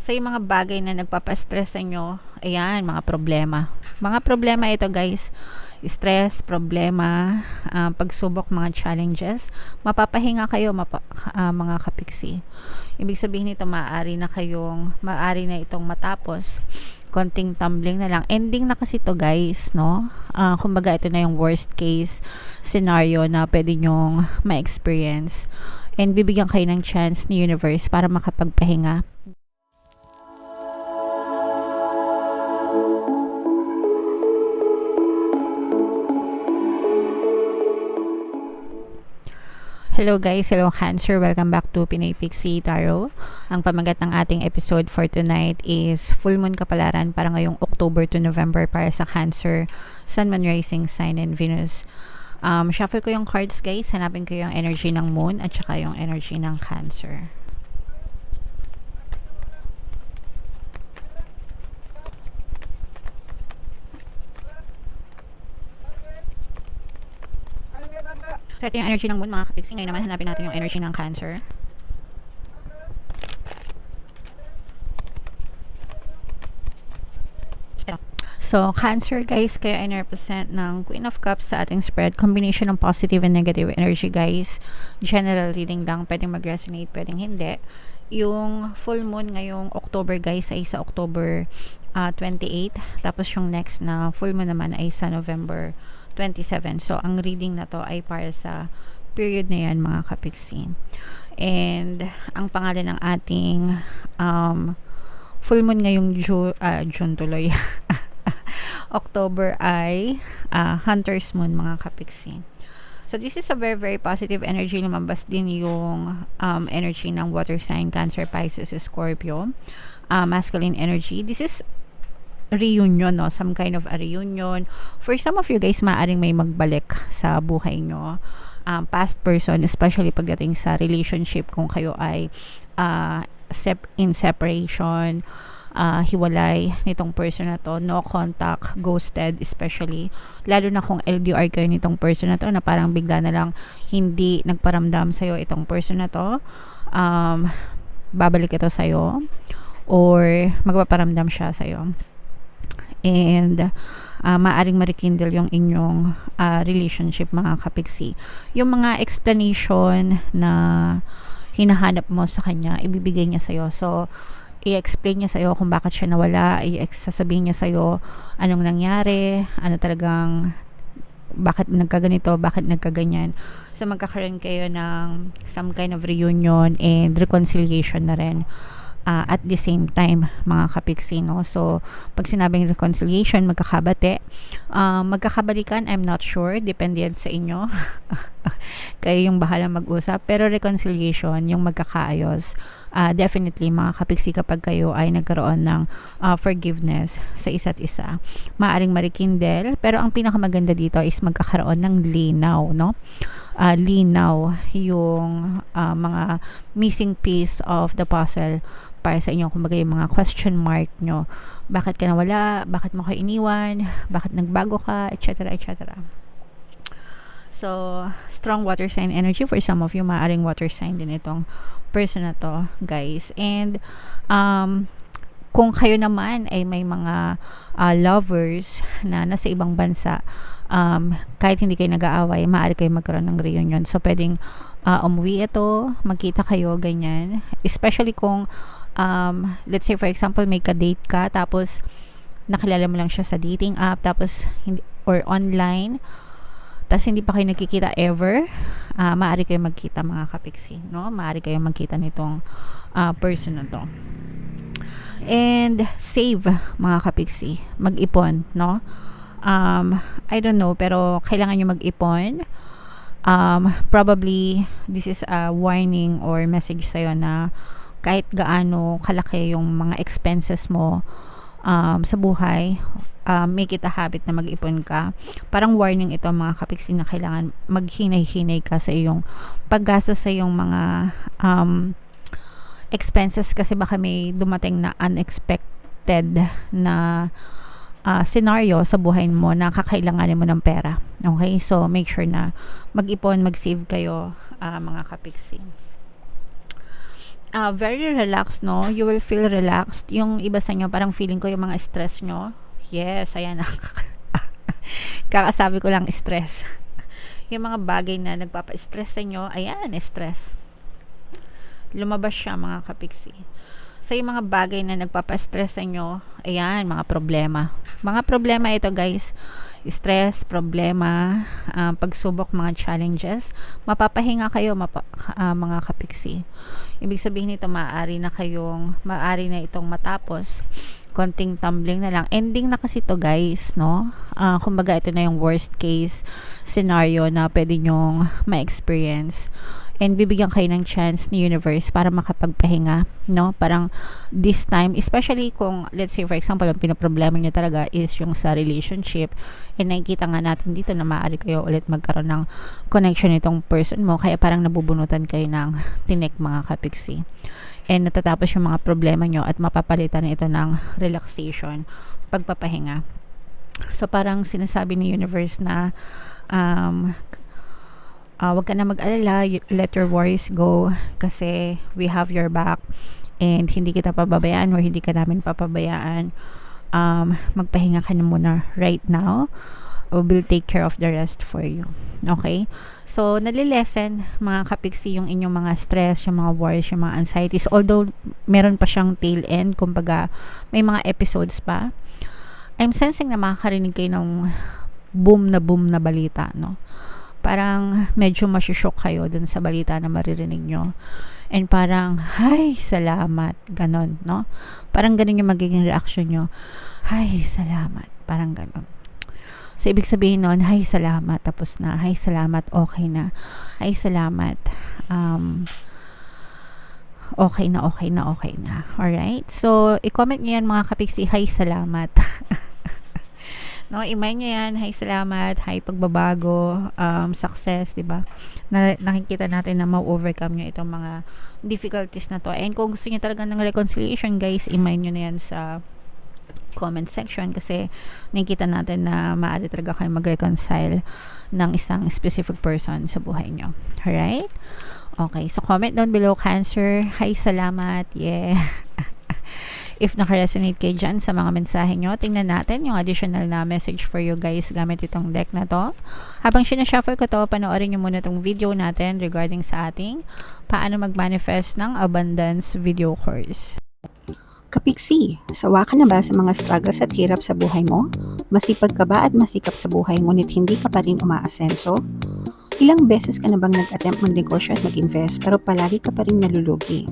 So, yung mga bagay na nagpapastress sa inyo, ayan, mga problema. Mga problema ito, guys. Stress, problema, pagsubok, mga challenges. Mapapahinga kayo, mga kapiksi. Ibig sabihin nito, maaari na itong matapos. Konting tumbling na lang. Ending na kasi to, guys, no? Kumbaga, ito na yung worst case scenario na pwede nyong ma-experience. And bibigyan kayo ng chance ni universe para makapagpahinga. Hello guys, hello Cancer, welcome back to Pinay Pixie Tarot. Ang pamagat ng ating episode for tonight is full moon kapalaran para ngayong October to November para sa Cancer, Sun, Moon, Rising Sign, and Venus. Shuffle ko yung cards guys, hanapin ko yung energy ng moon at saka yung energy ng Cancer. So, ito yung energy ng moon mga kapiksi. Ngayon naman hanapin natin yung energy ng Cancer. So, Cancer guys, kayo ay represent ng Queen of Cups sa ating spread. Combination ng positive and negative energy guys. General reading lang. Pwedeng mag-resonate, pwedeng hindi. Yung full moon ngayong October guys ay sa October 28. Tapos yung next na full moon naman ay sa November 27. So, ang reading na to ay para sa period na yan mga kapiksi. And, ang pangalan ng ating full moon ngayong June tuloy. October ay Hunter's Moon mga kapiksi. So, this is a very, very positive energy. Lumabas din yung energy ng water sign, Cancer, Pisces, Scorpio. Masculine energy. This is reunion, no? Some kind of a reunion. For some of you guys, maaaring may magbalik sa buhay nyo. Past person, especially pagdating sa relationship, kung kayo ay in separation, hiwalay nitong person na to, no contact, ghosted especially, lalo na kung LDR kayo nitong person na to, na parang bigla na lang hindi nagparamdam sa'yo itong person na to, babalik ito sa'yo or magpaparamdam siya sa'yo. And maaring marikindle yung inyong relationship mga kapiksi. Yung mga explanation na hinahanap mo sa kanya, ibibigay niya sa'yo. So, i-explain niya sa'yo kung bakit siya nawala, sasabihin niya sa'yo anong nangyari, ano talagang, bakit nagkaganito, bakit nagkaganyan. So, magkakaroon kayo ng some kind of reunion and reconciliation na rin. At the same time mga kapiksi, no? So pag sinabing reconciliation, magkakabalikan, I'm not sure, depende yan sa inyo. Kayo yung bahala mag-usap, pero reconciliation, yung magkakaayos, definitely mga kapiksi, kapag kayo ay nagkaroon ng forgiveness sa isa't isa, maaring marikindel. Pero ang pinakamaganda dito is magkakaroon ng linaw, no? Linaw yung mga missing piece of the puzzle para sa inyo, kumbaga yung mga question mark nyo, bakit ka nawala, bakit mo ko iniwan, bakit nagbago ka, etc. etc. So, strong water sign energy for some of you, maaring water sign din itong person na to guys. And kung kayo naman ay may mga lovers na nasa ibang bansa, kahit hindi kayo nag-aaway, maaari kayo magkaroon ng reunion. So, pwedeng umuwi ito, magkita kayo, ganyan. Especially kung, let's say for example, may ka-date ka, tapos nakilala mo lang siya sa dating app, tapos or online, tapos hindi pa kayo nagkikita ever, maaari kayo magkita mga kapiksi, no? Maaari kayo magkita nitong person na to. And save mga kapiksi, mag-ipon, no? I don't know, pero kailangan nyo mag-ipon. Probably this is a warning or message sa'yo na kahit gaano kalaki yung mga expenses mo sa buhay, make it a habit na mag-ipon ka. Parang warning ito mga kapiksi, na kailangan maghinay-hinay ka sa iyong paggastos sa iyong mga expenses, kasi baka may dumating na unexpected na scenario sa buhay mo na kakailanganin mo ng pera. Okay? So, make sure na mag-ipon, mag-save kayo mga kapiksi. very relaxed, no? You will feel relaxed. Yung iba sa inyo, parang feeling ko yung mga stress nyo. Yes, ayan na. Kakasabi ko lang stress. Yung mga bagay na nagpapa-stress sa inyo, ayan, stress. Lumabas siya, mga kapiksi. So, yung mga bagay na nagpapa-stress sa inyo, ayan, mga problema. Mga problema ito, guys. Stress, problema, pagsubok, mga challenges, mapapahinga kayo, mga kapiksi. Ibig sabihin nito, maaari na itong matapos, konting tumbling na lang. Ending na kasi to, guys, no? Kumbaga, ito na yung worst case scenario na pwede nyong ma-experience. And bibigyan kayo ng chance ni universe para makapagpahinga, no? Parang this time, especially kung, let's say for example, ang pinaproblema niya talaga is yung sa relationship, and nakikita nga natin dito na maaari kayo ulit magkaroon ng connection nitong person mo, kaya parang nabubunutan kayo ng tinik, mga kapiksi. And natatapos yung mga problema nyo at mapapalitan ito ng relaxation, pagpapahinga. So parang sinasabi ni universe na wag ka na mag-alala, let your worries go kasi we have your back and hindi kita pababayaan or hindi ka namin papabayaan. Magpahinga ka na muna right now. We'll take care of the rest for you. Okay? So, nalilesen, mga kapiksi, yung inyong mga stress, yung mga worries, yung mga anxieties. Although, meron pa siyang tail end, kumbaga, may mga episodes pa. I'm sensing na makakarinig kayo ng boom na balita, no? Parang medyo masyushock kayo dun sa balita na maririnig nyo. And parang, ay, salamat. Ganon, no? Parang ganon yung magiging reaction nyo. Ay, salamat. Parang ganon. So, ibig sabihin nun, ay, salamat. Tapos na. Ay, salamat. Okay na. Ay, salamat. Okay na. Alright? So, i-comment nyo yan, mga kapiksi. Ay, salamat. No, i-mind nyo yan, hi salamat, hi pagbabago, success, diba? Nakikita natin na ma-overcome nyo itong mga difficulties na to. And kung gusto nyo talaga ng reconciliation, guys, i-mind nyo na yan sa comment section kasi nakikita natin na maaari talaga kayo mag-reconcile ng isang specific person sa buhay nyo. Alright? Okay, so comment down below, Cancer. Hi, salamat. Yeah. If naka-resonate kayo dyan sa mga mensahe nyo, tingnan natin yung additional na message for you guys gamit itong deck na to. Habang sinashuffle ko to, panoorin nyo muna itong video natin regarding sa ating paano mag-manifest ng abundance video course. Kapiksi, sawa ka na ba sa mga struggles at hirap sa buhay mo? Masipag ka ba at masikap sa buhay ngunit hindi ka pa rin umaasenso? Ilang beses ka na bang nag-attempt magnegosyo at mag-invest pero palagi ka pa rin nalulugi?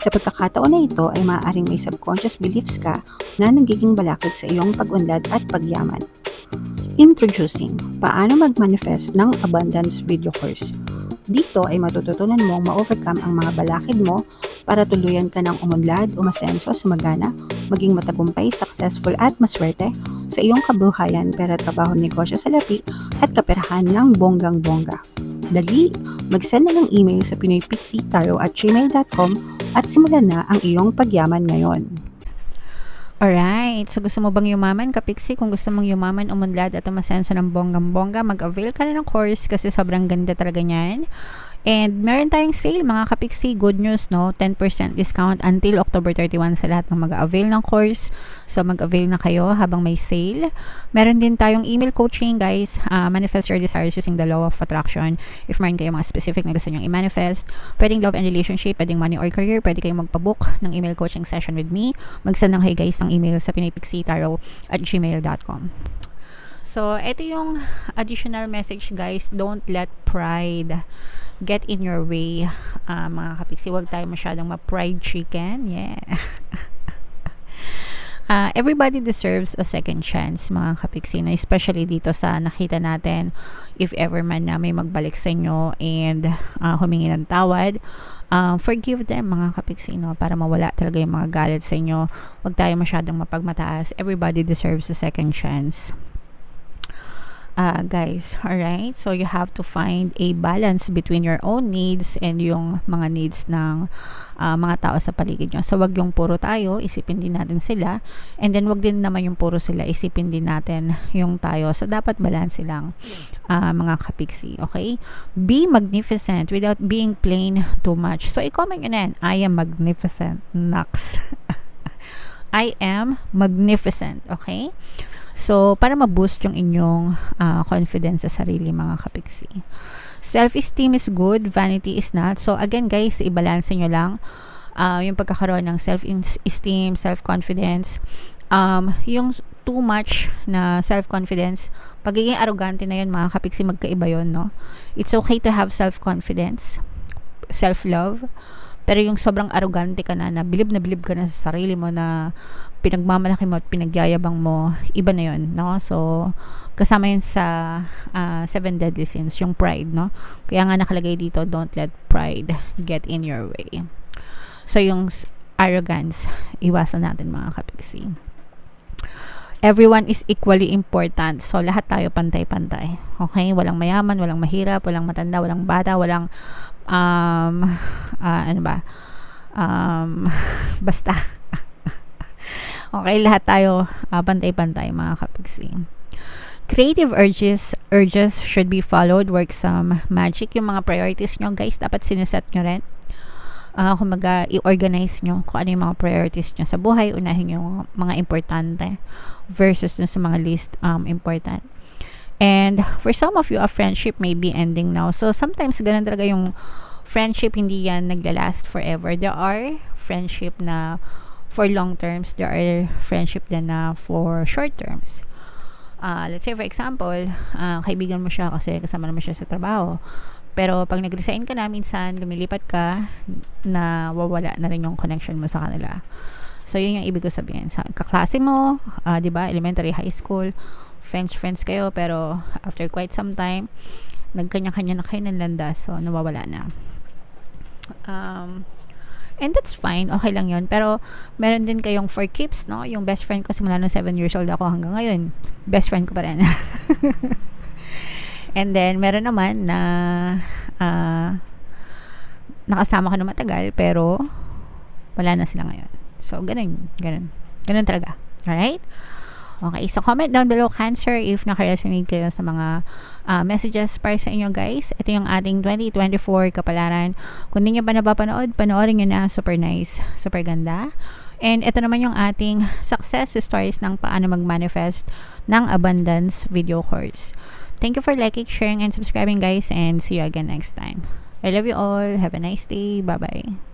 Sa pagkakataon na ito ay maaaring may subconscious beliefs ka na nagiging balakid sa iyong pag-unlad at pagyaman. Introducing, paano mag-manifest ng abundance video course. Dito ay matututunan mong ma-overcome ang mga balakid mo para tuluyan ka ng umunlad, umasenso, sumagana, maging matagumpay, successful at maswerte sa iyong kabuhayan, pera, trabaho, negosyo, salapi at kaperahan ng bonggang-bongga. Dali, mag-send na ng email sa pinoypixitaro@gmail.com at simulan na ang iyong pagyaman ngayon. Alright, so gusto mo bang yumaman, kapiksi? Kung gusto mong yumaman, umunlad at umasenso ng bonggang-bongga, mag-avail ka na ng course kasi sobrang ganda talaga niyan. And meron tayong sale, mga kapiksi. Good news, no? 10% discount until October 31 sa lahat ng mag-avail ng course. So, mag-avail na kayo habang may sale. Meron din tayong email coaching, guys. Manifest your desires using the law of attraction. If meron kayo mga specific na gusto nyo i-manifest, pwedeng love and relationship, pwedeng money or career, pwede kayong magpabook ng email coaching session with me. Mag-send lang kayo, guys, ng email sa pinoypixitaro@gmail.com. So, ito yung additional message, guys. Don't let pride get in your way, mga kapiksi. Huwag tayo masyadong ma-pride chicken. Yeah. Everybody deserves a second chance, mga kapiksi, na especially dito sa nakita natin, if ever man na may magbalik sa inyo and humingi ng tawad, forgive them, mga kapiksi, no? Para mawala talaga yung mga galit sa inyo. Huwag tayo masyadong mapagmataas. Everybody deserves a second chance. guys. Alright? So, you have to find a balance between your own needs and yung mga needs ng mga tao sa paligid nyo. So, wag yung puro tayo, isipin din natin sila. And then, wag din naman yung puro sila, isipin din natin yung tayo. So, dapat balance silang mga kapiksi. Okay? Be magnificent without being plain too much. So, i-comment nyo na yan. I am magnificent. Naks. I am magnificent. Okay? So, para ma-boost yung inyong confidence sa sarili, mga kapiksi. Self-esteem is good, vanity is not. So, again guys, i-balance nyo lang yung pagkakaroon ng self-esteem, self-confidence. Yung too much na self-confidence, pagiging arrogante na yun, mga kapiksi, magkaiba yun, no? It's okay to have self-confidence, self-love, pero yung sobrang arrogante ka na bilib ka na sa sarili mo, na pinagmamalaki mo at pinagyayabang mo, iba na yun, no? So, kasama yun sa 7 deadly sins, yung pride, no? Kaya nga nakalagay dito, don't let pride get in your way. So, yung arrogance, iwasan natin, mga kapiksi. Everyone is equally important. So, lahat tayo pantay-pantay. Okay? Walang mayaman, walang mahirap, walang matanda, walang bata, walang basta. Okay, lahat tayo pantay-pantay, mga kapiksi. Creative urges should be followed. Work some magic. Yung mga priorities nyo, guys, dapat sineset nyo rin. Kumaga, i-organize nyo kung ano yung mga priorities nyo sa buhay. Unahin yung mga importante versus dun sa mga least important. And for some of you, a friendship may be ending now. So, sometimes ganun talaga yung friendship, hindi yan naglalast forever. There are friendship na for long terms. There are friendship din na for short terms. Let's say, for example, kaibigan mo siya kasi kasama naman siya sa trabaho. Pero pag nag-resign ka na, minsan lumilipat ka, na wawala na rin yung connection mo sa kanila. So, yun yung ibig ko sabihin. Sa kaklase mo, di ba, elementary, high school, friends kayo, pero after quite some time, nagkanya-kanya na kayo ng landas, so nawawala na. And that's fine, okay lang yun. Pero, meron din kayong for keeps, no? Yung best friend ko, simula nung 7 years old ako hanggang ngayon, best friend ko pa rin. And then, meron naman na nakasama ka na matagal, pero wala na sila ngayon. So, ganun talaga. Alright? Okay, so comment down below, Cancer, if naka-resonate kayo sa mga messages para sa inyo, guys. Ito yung ating 2024 kapalaran. Kung di nyo pa napapanood, panoorin nyo na. Super nice, super ganda. And ito naman yung ating success stories ng paano mag-manifest ng abundance video course. Thank you for liking, sharing, and subscribing, guys, and see you again next time. I love you all. Have a nice day. Bye-bye.